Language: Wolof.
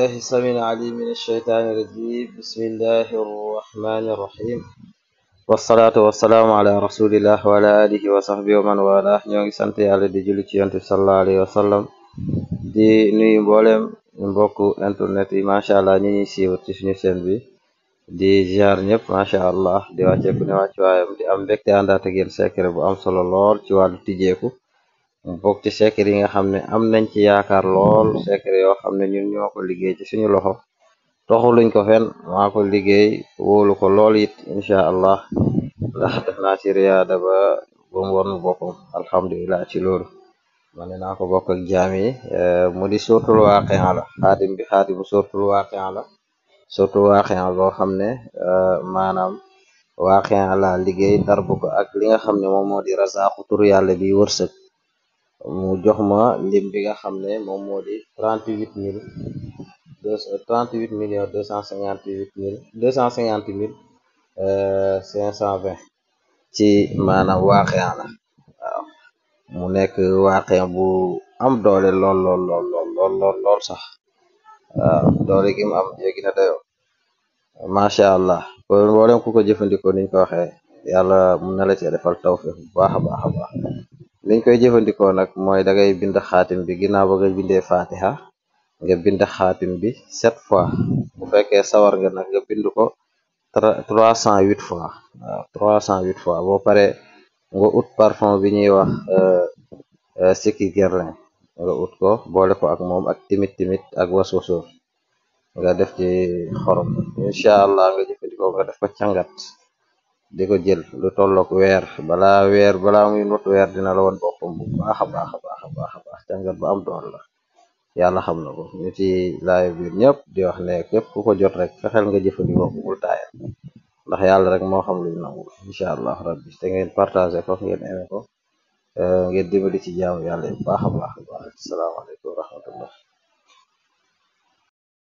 بالله السميع العليم من الشيطان الرجيم بسم الله الرحمن الرحيم والصلاة والسلام على رسول الله وعلى آله وصحبه ومن والاه ñoo ngi sant yàlla di julli ci yonent bi sallallahu alayhi wa sallam di nuyu mboolem mbokku internet yi macha allah ñi ñuy siiwat ci suñu chaîne bi di ziar ñëpp macha allah di wàcceeku ne wàcc waayam di am mbégte àndaat ak yéen secret bu am solo lool ci wàllu tijjeeku mu bokk ci secret yi nga xam ne am nañ ci yaakaar lool secret yoo xam ne ñun ñoo ko liggéey ci suñu loxo toxuluñ ko fen maa ko liggéey wóolu ko lool it incha allah ndax def naa ci riyaada ba mu won boppam alhamdulilah ci loolu ma ne naa ko bokk ak jaam yi mu di suratul waaqi'a la xaatimu suratul waaqi'a la suratul waaqi'a boo xam ne maanaam waaqi'a la liggéey darbu ko ak li nga xam ne moom moo di razaqu tur yàlla bi wërsëg mu jox ma lim bi nga xam ne moom moo di 38 millions 250 mille 520 maanaam waaqi'a la waaw mu nekk waaqi'a bu am doole lool sax waaw doole gi mu am jéggi na dayo macha allah kon mboolem ku ko jëfandikoo niñ ko waxee yàlla mun na la ci defal tawfiq bu baax a baax liñ koy jëfandikoo nag mooy da ngay bind xaatim bi ginnaaw ba nga bindee fatiha nga bind xaatim bi 7 fois bu fekkee sawar nga nag nga bind ko 308 fois waaw 308 fois boo pare nga ut parfum bi ñuy wax Siki Guerlain nga ut ko boole ko ak moom ak timit ak waswasoor nga def ci xorom incha allah nga jëfandikoo nga def ko cangat di ko jël lu tollook balaa muy not weer dina la woon boppam bu baax a baax cangat ba am dool la yàlla xam na ko ñu ci laay biir ñëpp di wax ne képp ku ko jot rek fexeel nga jëfandikoo ko bul taayal ndax yàlla rek moo xam luy nangu incha allah rabbi te ngeen partagé ko ngeen aimé ko ngeen dimbali ci jaamu yàlla bu baax a baax asalaamaaleykum wa rahmatullah